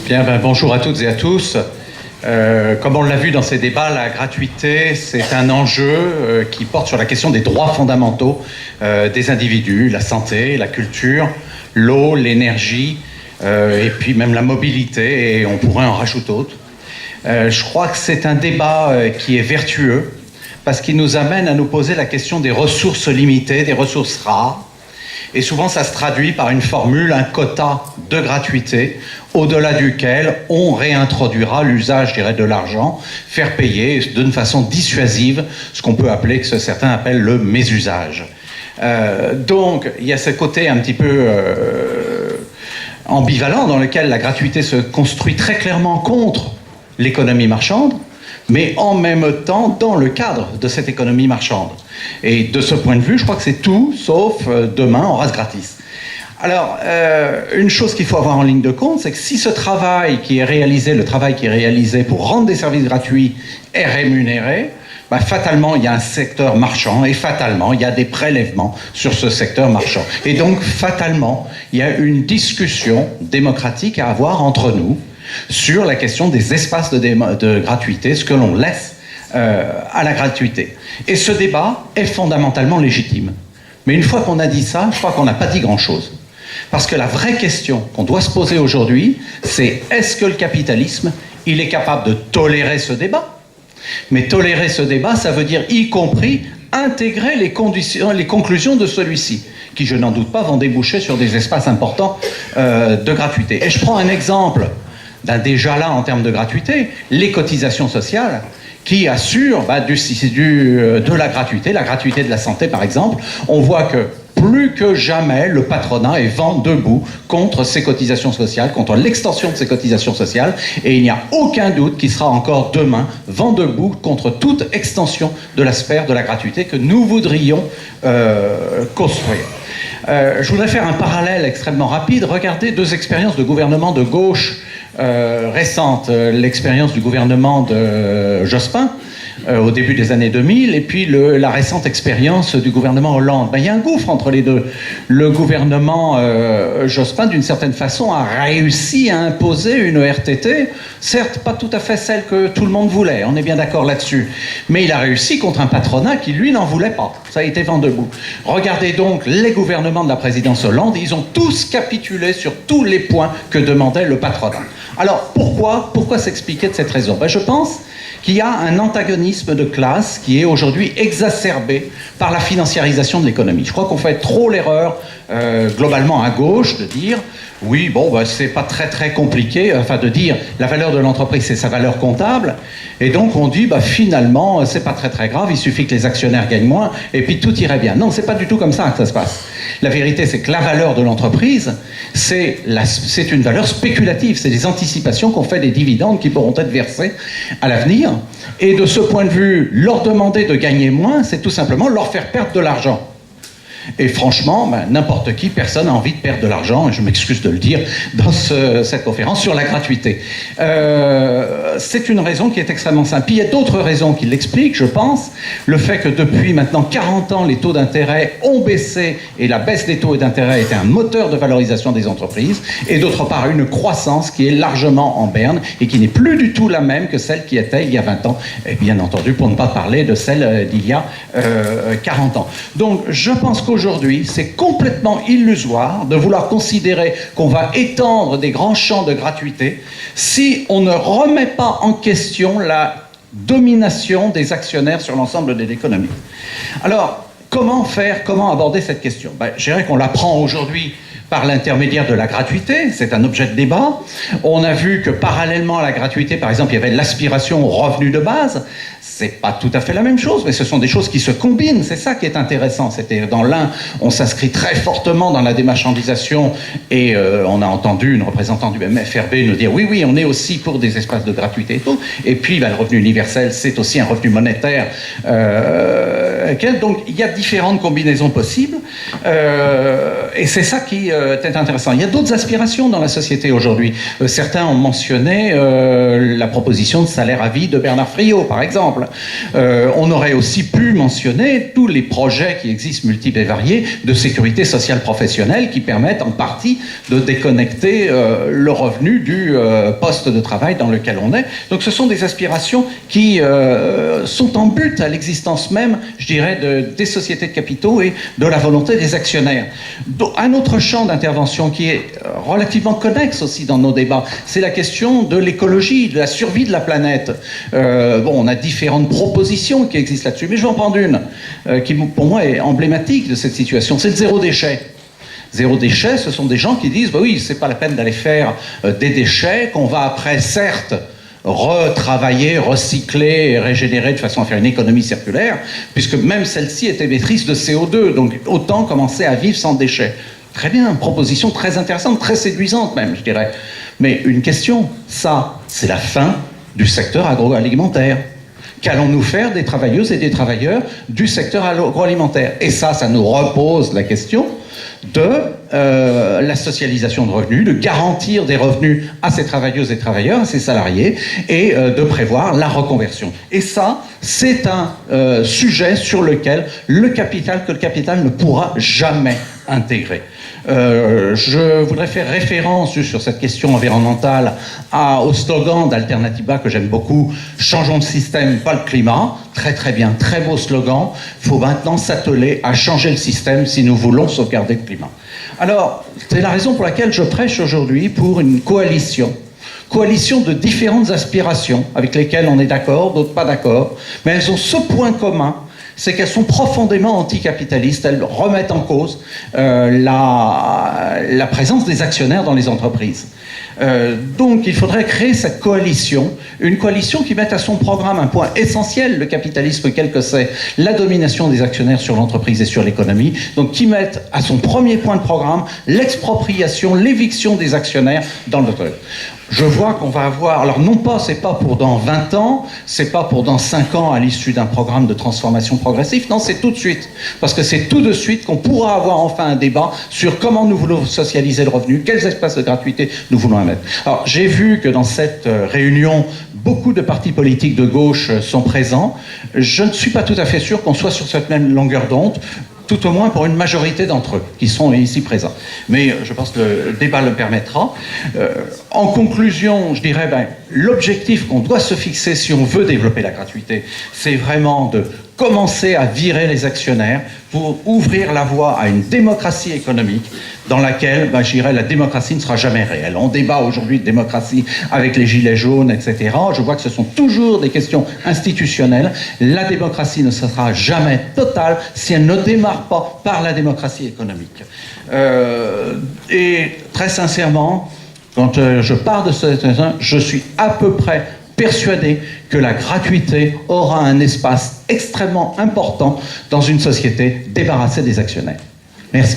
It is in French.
Bien, bonjour à toutes et à tous. Comme on l'a vu dans ces débats, la gratuité, c'est un enjeu qui porte sur la question des droits fondamentaux des individus, la santé, la culture, l'eau, l'énergie, et puis même la mobilité, et on pourrait en rajouter d'autres. Je crois que c'est un débat qui est vertueux, parce qu'il nous amène à nous poser la question des ressources limitées, des ressources rares. Et souvent, ça se traduit par une formule, un quota de gratuité, au-delà duquel on réintroduira l'usage, je dirais, de l'argent, faire payer d'une façon dissuasive ce qu'on peut appeler, que certains appellent le mésusage. Donc, il y a ce côté un petit peu ambivalent dans lequel la gratuité se construit très clairement contre l'économie marchande, mais en même temps dans le cadre de cette économie marchande. Et de ce point de vue, je crois que c'est tout, sauf demain, on reste gratis. Alors, une chose qu'il faut avoir en ligne de compte, c'est que si ce travail qui est réalisé, le travail qui est réalisé pour rendre des services gratuits est rémunéré, bah, fatalement, il y a un secteur marchand et fatalement, il y a des prélèvements sur ce secteur marchand. Et donc, fatalement, il y a une discussion démocratique à avoir entre nous sur la question des espaces de gratuité, ce que l'on laisse à la gratuité. Et ce débat est fondamentalement légitime. Mais une fois qu'on a dit ça, je crois qu'on n'a pas dit grand-chose. Parce que la vraie question qu'on doit se poser aujourd'hui, c'est est-ce que le capitalisme, il est capable de tolérer ce débat ? Mais tolérer ce débat, ça veut dire y compris intégrer les conclusions de celui-ci, qui, je n'en doute pas, vont déboucher sur des espaces importants de gratuité. Et je prends un exemple déjà là en termes de gratuité, les cotisations sociales qui assurent de la gratuité de la santé par exemple. On voit que plus que jamais le patronat est vent debout contre ces cotisations sociales, contre l'extension de ces cotisations sociales, et il n'y a aucun doute qu'il sera encore demain vent debout contre toute extension de la sphère de la gratuité que nous voudrions construire. Je voudrais faire un parallèle extrêmement rapide. Regardez deux expériences de gouvernement de gauche récentes. L'expérience du gouvernement de Jospin au début des années 2000 et puis la récente expérience du gouvernement Hollande. Ben, il y a un gouffre entre les deux. Le gouvernement Jospin, d'une certaine façon, a réussi à imposer une RTT, certes pas tout à fait celle que tout le monde voulait, on est bien d'accord là-dessus, mais il a réussi contre un patronat qui, lui, n'en voulait pas. Ça a été vent debout. Regardez donc les gouvernements de la présidence Hollande, ils ont tous capitulé sur tous les points que demandait le patronat. Alors, pourquoi s'expliquer de cette raison ? Ben, je pense qu'il y a un antagonisme de classe qui est aujourd'hui exacerbé par la financiarisation de l'économie. Je crois qu'on fait trop l'erreur, globalement à gauche, de dire oui, bon, ben, c'est pas très compliqué, enfin de dire la valeur de l'entreprise, c'est sa valeur comptable, et donc on dit, bah, finalement, c'est pas très grave, il suffit que les actionnaires gagnent moins, et puis tout irait bien. Non, c'est pas du tout comme ça que ça se passe. La vérité, c'est que la valeur de l'entreprise, c'est une valeur spéculative, c'est des anticipations qu'on fait des dividendes qui pourront être versés à l'avenir, et de ce point de vue, leur demander de gagner moins, c'est tout simplement leur faire perdre de l'argent. Et franchement, n'importe qui, personne n'a envie de perdre de l'argent, et je m'excuse de le dire dans cette conférence, sur la gratuité. C'est une raison qui est extrêmement simple. Puis il y a d'autres raisons qui l'expliquent, je pense. Le fait que depuis maintenant 40 ans, les taux d'intérêt ont baissé, et la baisse des taux d'intérêt était un moteur de valorisation des entreprises, et d'autre part, une croissance qui est largement en berne, et qui n'est plus du tout la même que celle qui était il y a 20 ans, et bien entendu, pour ne pas parler de celle d'il y a 40 ans. Donc, je pense qu'aujourd'hui, c'est complètement illusoire de vouloir considérer qu'on va étendre des grands champs de gratuité si on ne remet pas en question la domination des actionnaires sur l'ensemble de l'économie. Alors, comment aborder cette question ? Je dirais qu'on l'apprend aujourd'hui par l'intermédiaire de la gratuité, c'est un objet de débat. On a vu que parallèlement à la gratuité, par exemple, il y avait l'aspiration au revenu de base. C'est pas tout à fait la même chose, mais ce sont des choses qui se combinent, c'est ça qui est intéressant. C'était dans l'un, on s'inscrit très fortement dans la démarchandisation et on a entendu une représentante du MFRB nous dire oui, on est aussi pour des espaces de gratuité et tout. Et puis le revenu universel, c'est aussi un revenu monétaire Donc il y a différentes combinaisons possibles, et c'est ça qui est intéressant. Il y a d'autres aspirations dans la société aujourd'hui. Certains ont mentionné la proposition de salaire à vie de Bernard Friot, par exemple. On aurait aussi pu mentionner tous les projets qui existent, multiples et variés, de sécurité sociale professionnelle qui permettent en partie de déconnecter le revenu du poste de travail dans lequel on est. Donc ce sont des aspirations qui sont en but à l'existence même, je dirais, des sociétés de capitaux et de la volonté des actionnaires. Un autre champ d'intervention qui est relativement connexe aussi dans nos débats, c'est la question de l'écologie, de la survie de la planète. On a différentes propositions qui existent là-dessus, mais je vais en prendre une qui, pour moi, est emblématique de cette situation. C'est le zéro déchet. Zéro déchet, ce sont des gens qui disent, bah oui, c'est pas la peine d'aller faire des déchets qu'on va après, certes, retravailler, recycler et régénérer de façon à faire une économie circulaire, puisque même celle-ci est émettrice de CO2, donc autant commencer à vivre sans déchets. Très bien, proposition très intéressante, très séduisante même, je dirais. Mais une question, ça, c'est la fin du secteur agroalimentaire. Qu'allons-nous faire des travailleuses et des travailleurs du secteur agroalimentaire? Et ça nous repose la question de la socialisation de revenus, de garantir des revenus à ces travailleuses et travailleurs, à ces salariés, et de prévoir la reconversion. Et ça, c'est un sujet sur lequel le capital ne pourra jamais intégrer. Je voudrais faire référence juste sur cette question environnementale au slogan d'Alternativa que j'aime beaucoup, « Changeons de système, pas le climat ». Très très bien, très beau slogan. Il faut maintenant s'atteler à changer le système si nous voulons sauvegarder le climat. Alors, c'est la raison pour laquelle je prêche aujourd'hui pour une coalition de différentes aspirations avec lesquelles on est d'accord, d'autres pas d'accord, mais elles ont ce point commun, c'est qu'elles sont profondément anticapitalistes. Elles remettent en cause la présence des actionnaires dans les entreprises. Donc il faudrait créer cette coalition, une coalition qui mette à son programme un point essentiel, le capitalisme quel que c'est, la domination des actionnaires sur l'entreprise et sur l'économie, donc qui mette à son premier point de programme l'expropriation, l'éviction des actionnaires dans le truc. Je vois qu'on va avoir, alors non pas, c'est pas pour dans 20 ans, c'est pas pour dans 5 ans à l'issue d'un programme de transformation progressive, non, c'est tout de suite. Parce que c'est tout de suite qu'on pourra avoir enfin un débat sur comment nous voulons socialiser le revenu, quels espaces de gratuité nous voulons mettre. Alors, j'ai vu que dans cette réunion, beaucoup de partis politiques de gauche sont présents. Je ne suis pas tout à fait sûr qu'on soit sur cette même longueur d'onde, tout au moins pour une majorité d'entre eux qui sont ici présents. Mais je pense que le débat le permettra. En conclusion, je dirais, l'objectif qu'on doit se fixer si on veut développer la gratuité, c'est vraiment de commencer à virer les actionnaires pour ouvrir la voie à une démocratie économique dans laquelle, je dirais, la démocratie ne sera jamais réelle. On débat aujourd'hui de démocratie avec les gilets jaunes, etc. Je vois que ce sont toujours des questions institutionnelles. La démocratie ne sera jamais totale si elle ne démarre pas par la démocratie économique. Et très sincèrement, quand je pars de ce terrain, je suis à peu près persuadé que la gratuité aura un espace extrêmement important dans une société débarrassée des actionnaires. Merci.